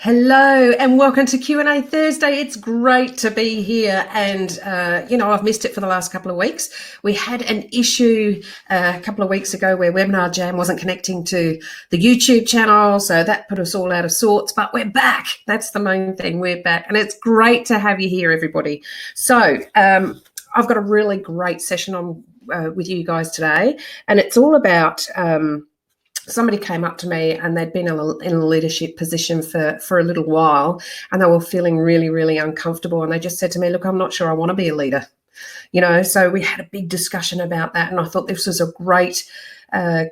Hello and welcome to Q&A Thursday. It's great to be here and, I've missed it for the last couple of weeks. We had an issue a couple of weeks ago where Webinar Jam wasn't connecting to the YouTube channel, so that put us all out of sorts, but we're back. That's the main thing, we're back, and it's great to have you here, everybody. So I've got a really great session on with you guys today, and it's all about... somebody came up to me and they'd been in a leadership position for a little while, and they were feeling really, really uncomfortable. And they just said to me, look, I'm not sure I want to be a leader. So we had a big discussion about that. And I thought this was a great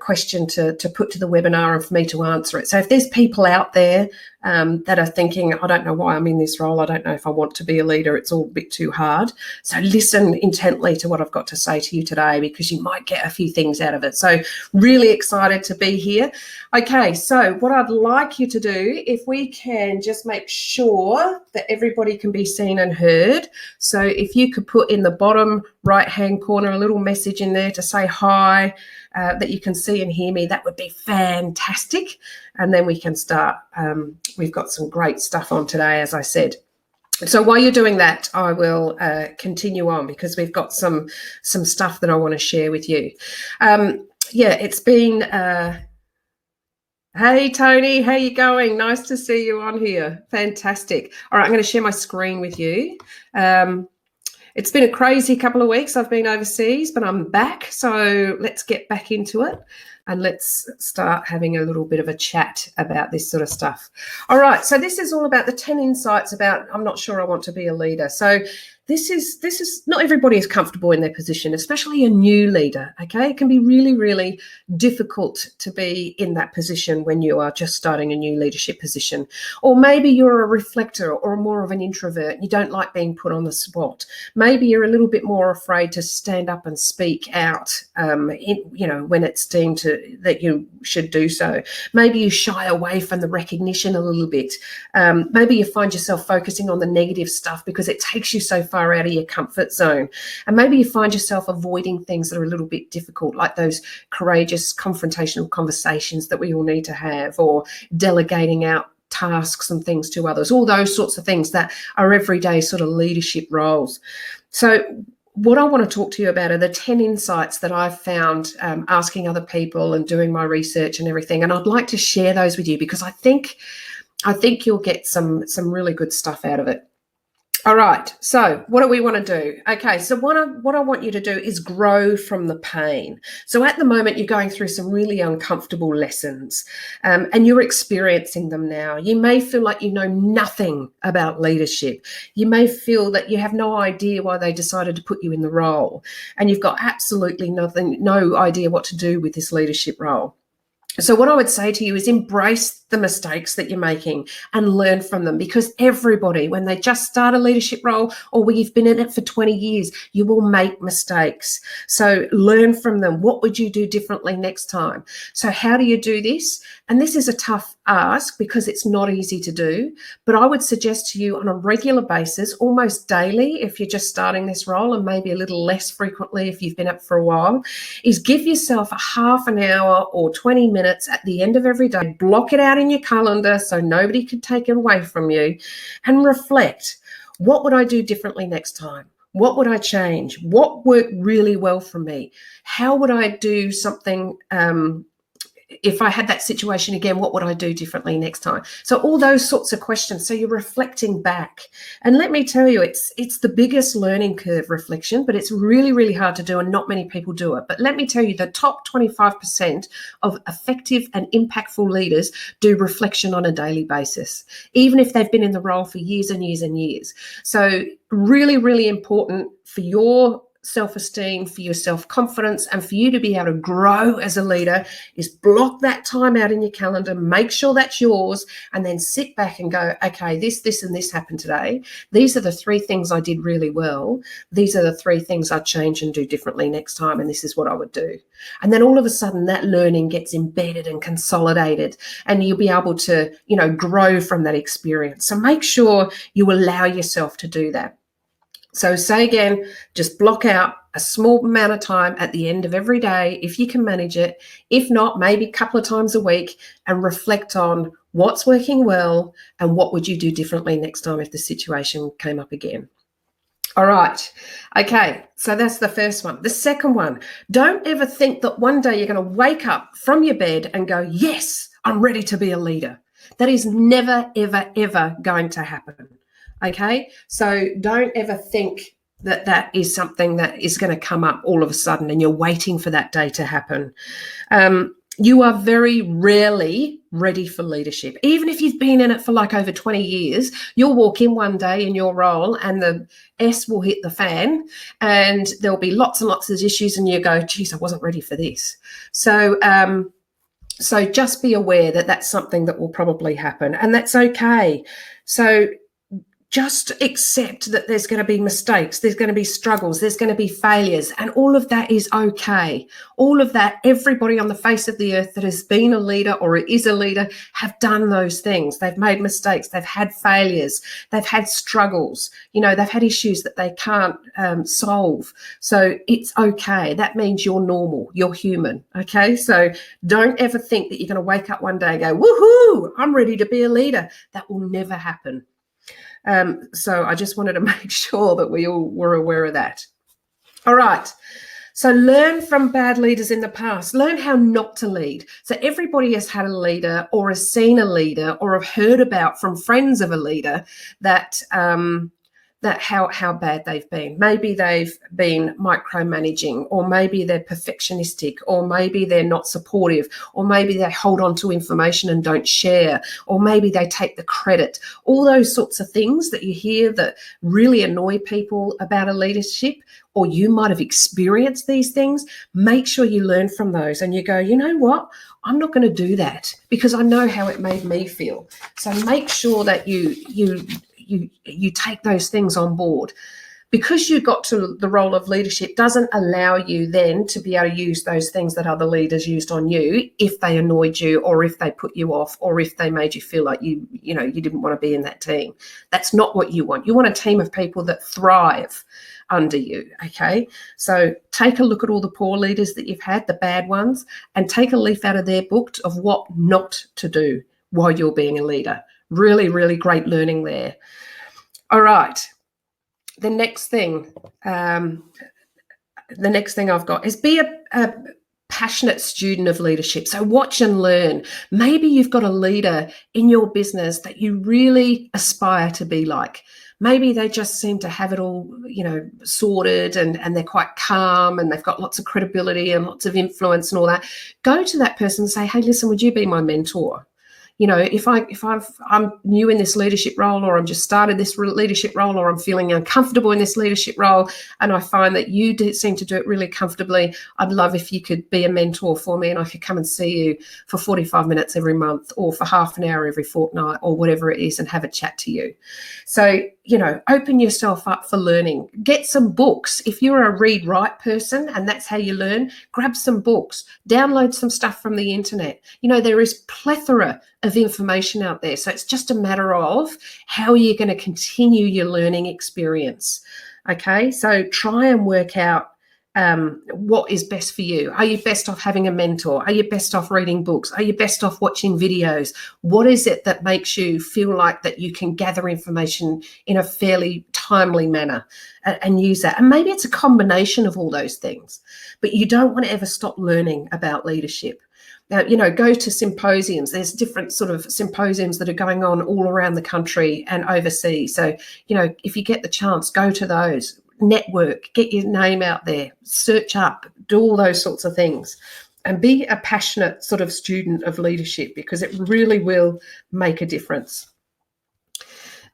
question to put to the webinar and for me to answer it. So if there's people out there that are thinking, I don't know why I'm in this role, I don't know if I want to be a leader, it's all a bit too hard. So listen intently to what I've got to say to you today, because you might get a few things out of it. So really excited to be here. Okay, so what I'd like you to do, if we can just make sure that everybody can be seen and heard. So if you could put in the bottom right-hand corner a little message in there to say hi, that you can see and hear me, that would be fantastic. And then we can start. We've got some great stuff on today, as I said. So while you're doing that, I will continue on, because we've got some stuff that I want to share with you. It's been... Hey, Tony, how you going? Nice to see you on here. Fantastic. All right, I'm going to share my screen with you. It's been a crazy couple of weeks. I've been overseas, but I'm back. So let's get back into it and let's start having a little bit of a chat about this sort of stuff. All right, so this is all about the 10 insights about I'm not sure I want to be a leader. So this is not everybody is comfortable in their position, especially a new leader, okay? It can be really, really difficult to be in that position when you are just starting a new leadership position. Or maybe you're a reflector or more of an introvert and you don't like being put on the spot. Maybe you're a little bit more afraid to stand up and speak out, when it's deemed that you should do so. Maybe you shy away from the recognition a little bit. Maybe you find yourself focusing on the negative stuff because it takes you so far out of your comfort zone. And maybe you find yourself avoiding things that are a little bit difficult, like those courageous confrontational conversations that we all need to have, or delegating out tasks and things to others, all those sorts of things that are everyday sort of leadership roles. So what I want to talk to you about are the 10 insights that I've found asking other people and doing my research and everything. And I'd like to share those with you, because I think you'll get some really good stuff out of it. All right, so what do we want to do? Okay, so what I want you to do is grow from the pain. So at the moment, you're going through some really uncomfortable lessons, and you're experiencing them now. You may feel like you know nothing about leadership. You may feel that you have no idea why they decided to put you in the role, and you've got absolutely no idea what to do with this leadership role. So what I would say to you is embrace the mistakes that you're making and learn from them, because everybody, when they just start a leadership role or when you've been in it for 20 years, you will make mistakes. So learn from them. What would you do differently next time? So how do you do this? And this is a tough ask because it's not easy to do, but I would suggest to you on a regular basis, almost daily, if you're just starting this role, and maybe a little less frequently if you've been up for a while, is give yourself a half an hour or 20 minutes at the end of every day. Block it out in your calendar so nobody can take it away from you, and reflect. What would I do differently next time? What would I change? What worked really well for me? How would I do something if I had that situation again? What would I do differently next time? So all those sorts of questions. So you're reflecting back. And let me tell you, it's the biggest learning curve, reflection, but it's really, really hard to do, and not many people do it. But let me tell you, the top 25% of effective and impactful leaders do reflection on a daily basis, even if they've been in the role for years and years and years. So really, really important for your self-esteem, for your self-confidence, and for you to be able to grow as a leader, is block that time out in your calendar, make sure that's yours, and then sit back and go, okay, this and this happened today. These are the 3 things I did really well. These are the 3 things I'd change and do differently next time, and this is what I would do. And then all of a sudden that learning gets embedded and consolidated, and you'll be able to, grow from that experience. So make sure you allow yourself to do that. So say again, just block out a small amount of time at the end of every day, if you can manage it. If not, maybe a couple of times a week, and reflect on What's working well, and what would you do differently next time if the situation came up again? All right. Okay. So that's the first one. The second one, don't ever think that one day you're going to wake up from your bed and go, yes, I'm ready to be a leader. That is never, ever, ever going to happen. Okay. So don't ever think that that is something that is going to come up all of a sudden and you're waiting for that day to happen. You are very rarely ready for leadership. Even if you've been in it for like over 20 years, you'll walk in one day in your role and the S will hit the fan and there'll be lots and lots of issues and you go, geez, I wasn't ready for this. So just be aware that that's something that will probably happen, and that's okay. So just accept that there's going to be mistakes, there's going to be struggles, there's going to be failures, and all of that is okay. All of that, everybody on the face of the earth that has been a leader or is a leader have done those things. They've made mistakes, they've had failures, they've had struggles, they've had issues that they can't solve. So it's okay. That means you're normal, you're human, okay? So don't ever think that you're going to wake up one day and go, woohoo, I'm ready to be a leader. That will never happen. So I just wanted to make sure that we all were aware of that. All right. So learn from bad leaders in the past. Learn how not to lead. So everybody has had a leader or has seen a leader or have heard about from friends of a leader that how bad they've been. Maybe they've been micromanaging, or maybe they're perfectionistic, or maybe they're not supportive, or maybe they hold on to information and don't share, or maybe they take the credit. All those sorts of things that you hear that really annoy people about a leadership, or you might have experienced these things. Make sure you learn from those and you go, you know what? I'm not going to do that because I know how it made me feel. So make sure that you take those things on board. Because you got to the role of leadership doesn't allow you then to be able to use those things that other leaders used on you if they annoyed you, or if they put you off, or if they made you feel like you didn't want to be in that team. That's not what you want. You want a team of people that thrive under you, okay? So take a look at all the poor leaders that you've had, the bad ones, and take a leaf out of their book of what not to do while you're being a leader. Really, really great learning there. All right. The next thing I've got is be a passionate student of leadership. So watch and learn. Maybe you've got a leader in your business that you really aspire to be like. Maybe they just seem to have it all, sorted and they're quite calm and they've got lots of credibility and lots of influence and all that. Go to that person and say, hey, listen, would you be my mentor? If I'm new in this leadership role, or I'm just started this leadership role, or I'm feeling uncomfortable in this leadership role, and I find that you seem to do it really comfortably, I'd love if you could be a mentor for me and I could come and see you for 45 minutes every month, or for half an hour every fortnight, or whatever it is, and have a chat to you. So, open yourself up for learning. Get some books. If you're a read-write person and that's how you learn, grab some books, download some stuff from the internet. There is plethora of information out there. So it's just a matter of how you're going to continue your learning experience. Okay, so try and work out what is best for you. Are you best off having a mentor? Are you best off reading books? Are you best off watching videos? What is it that makes you feel like that you can gather information in a fairly timely manner and use that? And maybe it's a combination of all those things, but you don't want to ever stop learning about leadership. Now, go to symposiums. There's different sort of symposiums that are going on all around the country and overseas. So, if you get the chance, go to those. Network, get your name out there, search up, do all those sorts of things, and be a passionate sort of student of leadership, because it really will make a difference.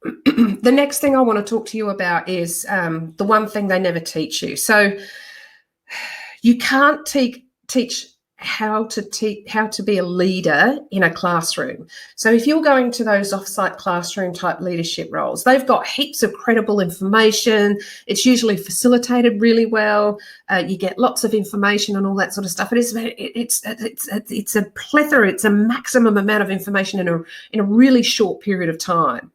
The next thing I want to talk to you about is the one thing they never teach you. So you can't teach how to be a leader in a classroom. So if you're going to those offsite classroom type leadership roles, they've got heaps of credible information. It's usually facilitated really well. You get lots of information and all that sort of stuff. It's a plethora. It's a maximum amount of information in a really short period of time.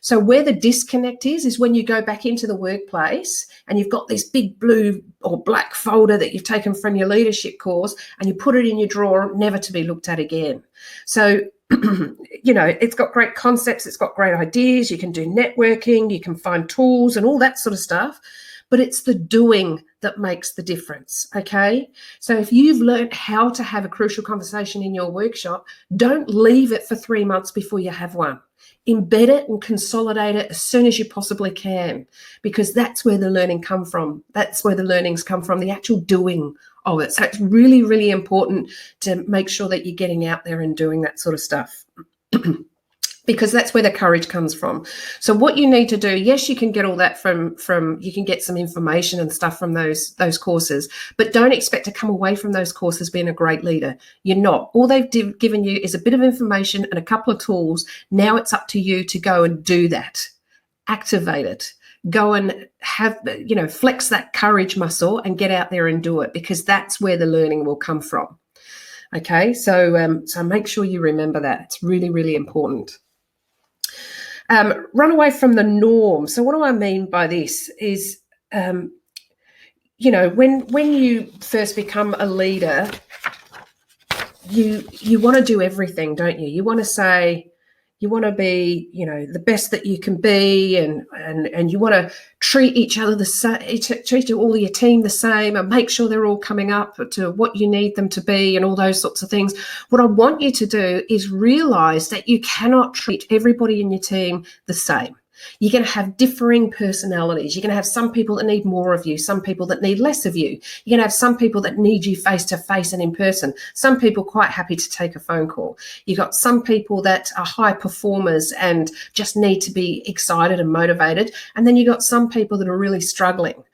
So where the disconnect is when you go back into the workplace and you've got this big blue or black folder that you've taken from your leadership course and you put it in your drawer, never to be looked at again. So It's got great concepts, it's got great ideas, you can do networking, you can find tools and all that sort of stuff, but it's the doing that makes the difference, okay? So if you've learned how to have a crucial conversation in your workshop, don't leave it for 3 months before you have one. Embed it and consolidate it as soon as you possibly can, because that's where the learning come from. That's where the learnings come from, the actual doing of it. So it's really, really important to make sure that you're getting out there and doing that sort of stuff. Because that's where the courage comes from. So what you need to do, yes, you can get all that from you can get some information and stuff from those courses, but don't expect to come away from those courses being a great leader. You're not. All they've given you is a bit of information and a couple of tools. Now it's up to you to go and do that. Activate it. Go and have, flex that courage muscle and get out there and do it, because that's where the learning will come from. Okay, so make sure you remember that. It's really, really important. Run away from the norm. So what do I mean by this is, when you first become a leader, you want to do everything, don't you? You want to say, you want to be, the best that you can be, and you want to treat each other the same, treat all your team the same, and make sure they're all coming up to what you need them to be, and all those sorts of things. What I want you to do is realize that you cannot treat everybody in your team the same. You're going to have differing personalities. You're going to have some people that need more of you, some people that need less of you. You're going to have some people that need you face to face and in person. Some people quite happy to take a phone call. You've got some people that are high performers and just need to be excited and motivated. And then you've got some people that are really struggling.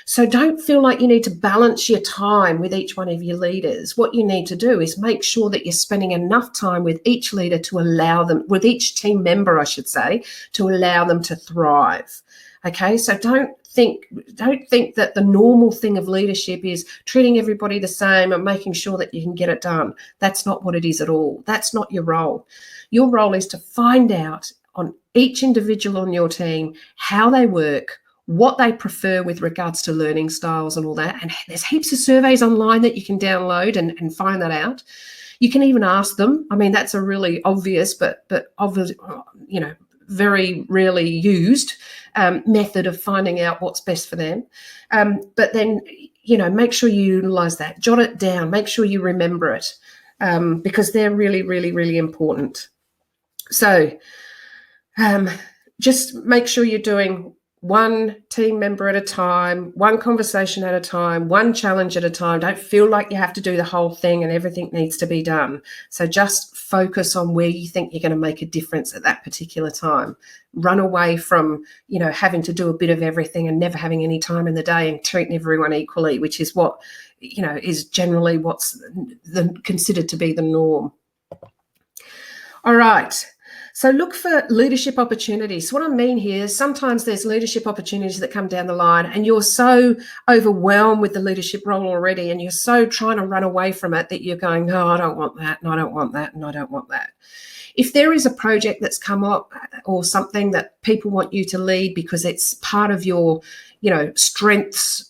So don't feel like you need to balance your time with each one of your leaders. What you need to do is make sure that you're spending enough time with each leader to allow them, with each team member, I should say, to allow them to thrive. Okay, so don't think that the normal thing of leadership is treating everybody the same and making sure that you can get it done. That's not what it is at all. That's not your role. Your role is to find out on each individual on your team how they work, what they prefer with regards to learning styles and all that. And there's heaps of surveys online that you can download and find that out. You can even ask them. I mean, that's a really obvious, but obvious, very rarely used method of finding out what's best for them. But then, make sure you utilize that, jot it down, make sure you remember it, because they're really, really, really important. So just make sure you're doing one team member at a time, one conversation at a time, one challenge at a time. Don't feel like you have to do the whole thing and everything needs to be done. So just focus on where you think you're going to make a difference at that particular time. Run away from, having to do a bit of everything and never having any time in the day and treating everyone equally, which is what, is generally what's considered to be the norm. All right. So look for leadership opportunities. What I mean here is sometimes there's leadership opportunities that come down the line and you're so overwhelmed with the leadership role already and you're so trying to run away from it that you're going, no, I don't want that, and I don't want that, and I don't want that. If there is a project that's come up or something that people want you to lead because it's part of your, strengths,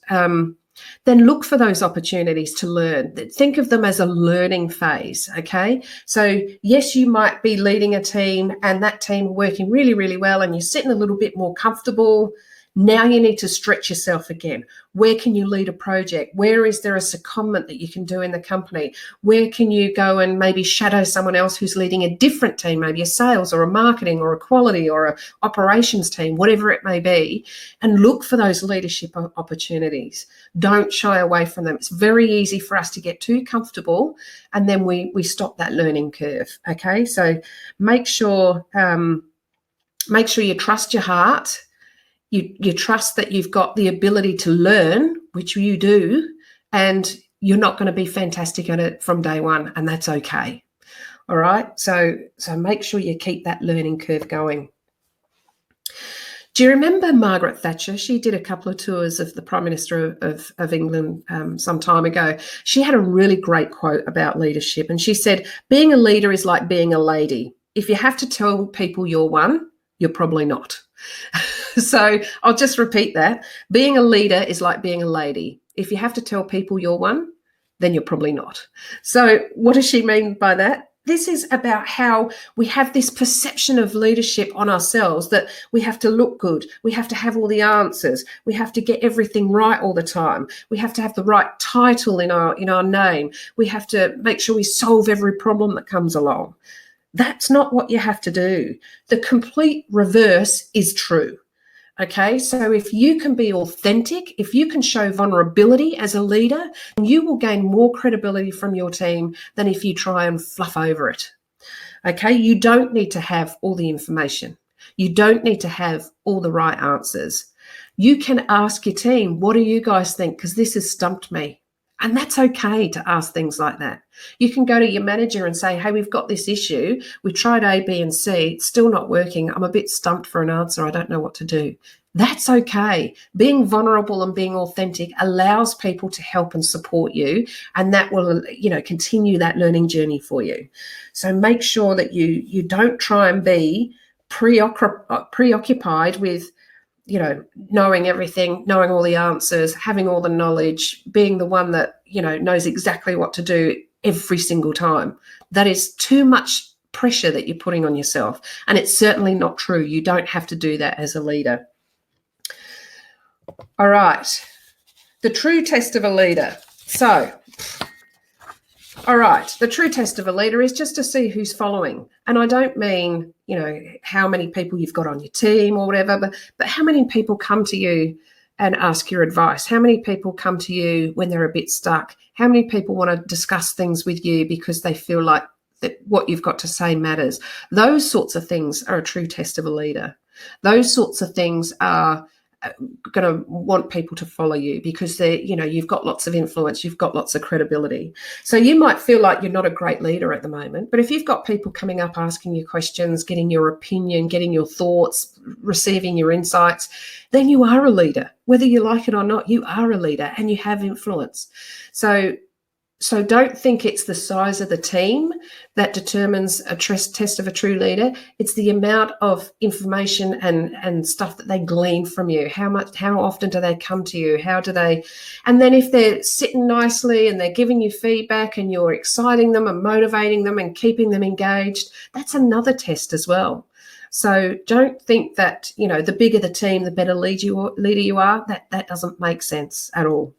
then look for those opportunities to learn. Think of them as a learning phase, okay? So yes, you might be leading a team and that team are working really, really well and you're sitting a little bit more comfortable. Now you need to stretch yourself again. Where can you lead a project? Where is there a secondment that you can do in the company? Where can you go and maybe shadow someone else who's leading a different team, maybe a sales or a marketing or a quality or a operations team, whatever it may be, and look for those leadership opportunities. Don't shy away from them. It's very easy for us to get too comfortable and then we stop that learning curve, okay? So make sure you trust your heart. You trust that you've got the ability to learn, which you do, and you're not going to be fantastic at it from day one, and that's okay. All right? So make sure you keep that learning curve going. Do you remember Margaret Thatcher? She did a couple of tours of the Prime Minister of England some time ago. She had a really great quote about leadership, and she said, being a leader is like being a lady. If you have to tell people you're one, you're probably not. So I'll just repeat that. Being a leader is like being a lady. If you have to tell people you're one, then you're probably not. So what does she mean by that? this is about how we have this perception of leadership on ourselves, that we have to look good, we have to have all the answers, we have to get everything right all the time, we have to have the right title in our name, we have to make sure we solve every problem that comes along. That's not what you have to do. The complete reverse is true. Okay, so if you can be authentic, if you can show vulnerability as a leader, you will gain more credibility from your team than if you try and fluff over it. Okay, you don't need to have all the information. You don't need to have all the right answers. You can ask your team, what do you guys think? Because this has stumped me. And that's okay to ask things like that. You can go to your manager and say, hey, we've got this issue. We tried A, B, and C. It's still not working. I'm a bit stumped for an answer. I don't know what to do. That's okay. Being vulnerable and being authentic allows people to help and support you, and that will, continue that learning journey for you. So make sure that you don't try and be preoccupied with knowing everything, knowing all the answers, having all the knowledge, being the one that, knows exactly what to do every single time. That is too much pressure that you're putting on yourself. And it's certainly not true. You don't have to do that as a leader. All right. The true test of a leader. So, all right, the true test of a leader is just to see who's following. And I don't mean, how many people you've got on your team or whatever, but how many people come to you and ask your advice? How many people come to you when they're a bit stuck? How many people want to discuss things with you because they feel like that what you've got to say matters? Those sorts of things are a true test of a leader. Those sorts of things are going to want people to follow you because you've got lots of influence, you've got lots of credibility. So you might feel like you're not a great leader at the moment, but if you've got people coming up asking you questions, getting your opinion, getting your thoughts, receiving your insights, then you are a leader. Whether you like it or not, you are a leader and you have influence. So don't think it's the size of the team that determines a test of a true leader. It's the amount of information and stuff that they glean from you. How often do they come to you? And then if they're sitting nicely and they're giving you feedback and you're exciting them and motivating them and keeping them engaged, that's another test as well. So don't think that, the bigger the team, the better leader you are. That doesn't make sense at all.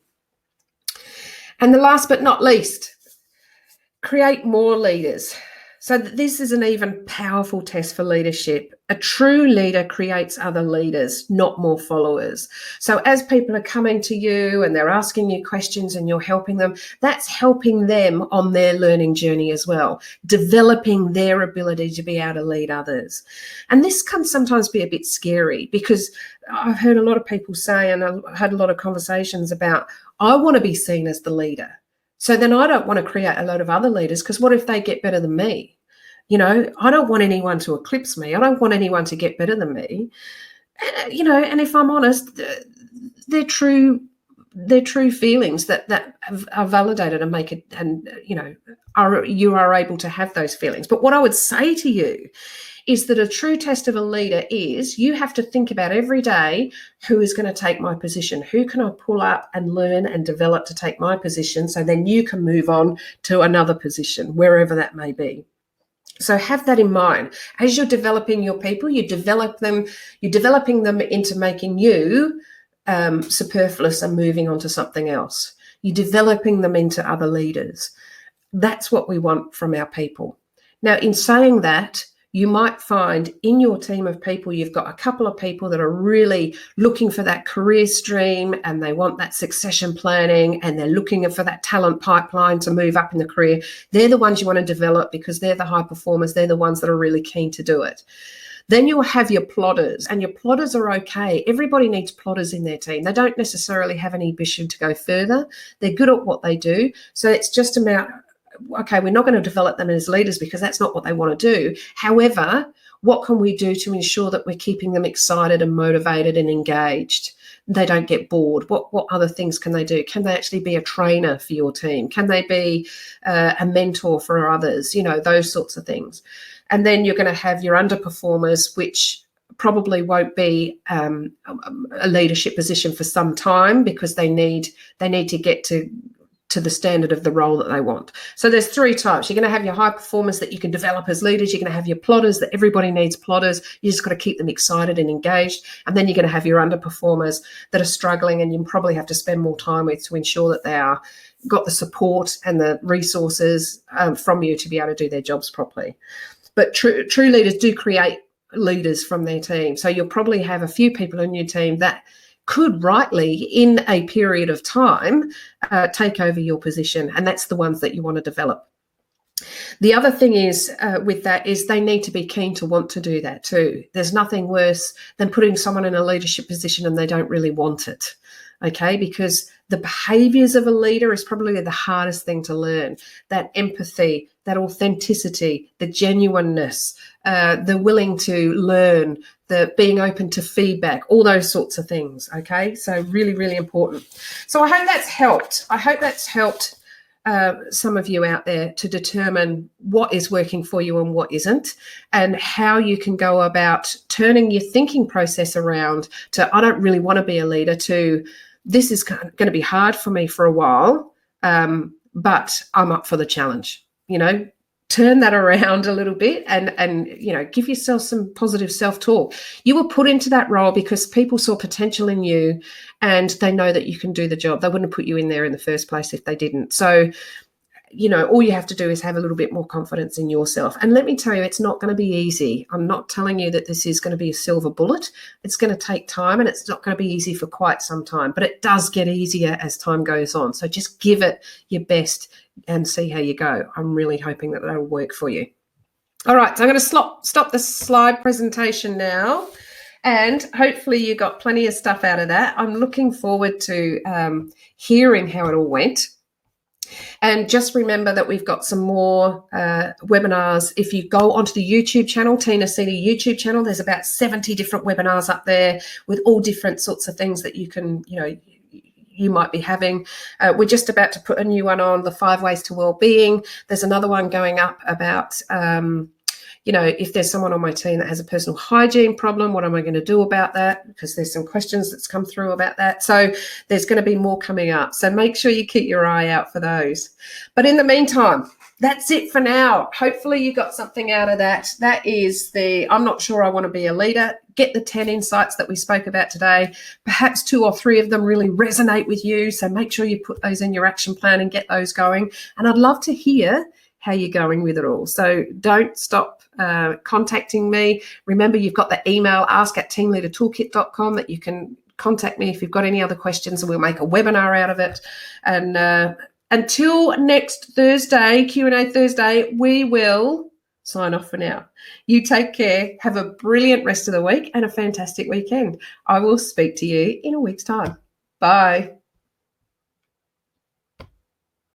And the last but not least, create more leaders. So this is an even powerful test for leadership. A true leader creates other leaders, not more followers. So as people are coming to you and they're asking you questions and you're helping them, that's helping them on their learning journey as well, developing their ability to be able to lead others. And this can sometimes be a bit scary because I've heard a lot of people say, and I've had a lot of conversations about, I want to be seen as the leader. So then I don't want to create a load of other leaders because what if they get better than me? I don't want anyone to eclipse me. I don't want anyone to get better than me. And if I'm honest, they're true feelings that are validated and make it, and you are able to have those feelings. But what I would say to you is that a true test of a leader is you have to think about every day, who is going to take my position? Who can I pull up and learn and develop to take my position so then you can move on to another position, wherever that may be. So have that in mind. As you're developing your people, you're developing them into making you superfluous and moving on to something else. You're developing them into other leaders. That's what we want from our people. Now, in saying that, you might find in your team of people, you've got a couple of people that are really looking for that career stream and they want that succession planning and they're looking for that talent pipeline to move up in the career. They're the ones you want to develop because they're the high performers. They're the ones that are really keen to do it. Then you'll have your plotters, and your plotters are okay. Everybody needs plotters in their team. They don't necessarily have any ambition to go further. They're good at what they do. So it's just about, okay, we're not going to develop them as leaders because that's not what they want to do. However, what can we do to ensure that we're keeping them excited and motivated and engaged? They don't get bored. What other things can they do? Can they actually be a trainer for your team? Can they be a mentor for others? Those sorts of things. And then you're going to have your underperformers, which probably won't be a leadership position for some time because they need to get to to the standard of the role that they want. So there's 3 types. You're going to have your high performers that you can develop as leaders. You're going to have your plotters that everybody needs plotters. You just got to keep them excited and engaged. And then you're going to have your underperformers that are struggling, and you probably have to spend more time with to ensure that they are got the support and the resources from you to be able to do their jobs properly. But true leaders do create leaders from their team. So you'll probably have a few people in your team that could rightly, in a period of time, take over your position. And that's the ones that you want to develop. The other thing is with that is they need to be keen to want to do that too. There's nothing worse than putting someone in a leadership position and they don't really want it. Okay, because the behaviors of a leader is probably the hardest thing to learn. That empathy, that authenticity, the genuineness, the willing to learn, the being open to feedback, all those sorts of things. Okay, so really, really important. So I hope that's helped. I hope that's helped some of you out there to determine what is working for you and what isn't, and how you can go about turning your thinking process around to, I don't really want to be a leader, to this is going to be hard for me for a while, but I'm up for the challenge. You know, turn that around a little bit and you know, give yourself some positive self-talk. You were put into that role because people saw potential in you and they know that you can do the job. They wouldn't have put you in there in the first place if they didn't. So, you know, all you have to do is have a little bit more confidence in yourself. And let me tell you, it's not going to be easy. I'm not telling you that this is going to be a silver bullet. It's going to take time, and it's not going to be easy for quite some time, but it does get easier as time goes on. So just give it your best and see how you go. I'm really hoping that that'll work for you. All right, so I'm going to stop the slide presentation now, and hopefully you got plenty of stuff out of that. I'm looking forward to hearing how it all went. And just remember that we've got some more webinars. If you go onto the YouTube channel, Tina Senior YouTube channel, there's about 70 different webinars up there with all different sorts of things that you can, you know, you might be having. We're just about to put a new one on, the 5 ways to well-being. There's another one going up about, you know, if there's someone on my team that has a personal hygiene problem, what am I going to do about that? Because there's some questions that's come through about that. So there's going to be more coming up. So make sure you keep your eye out for those. But in the meantime, that's it for now. Hopefully you got something out of that. That is the, I'm not sure I want to be a leader. Get the 10 insights that we spoke about today. Perhaps 2 or 3 of them really resonate with you. So make sure you put those in your action plan and get those going. And I'd love to hear how you're going with it all. So don't stop contacting me. Remember, you've got the email ask@teamleadertoolkit.com that you can contact me if you've got any other questions, and we'll make a webinar out of it. And until next Thursday, Q&A Thursday, we will sign off for now. You take care. Have a brilliant rest of the week and a fantastic weekend. I will speak to you in a week's time. Bye.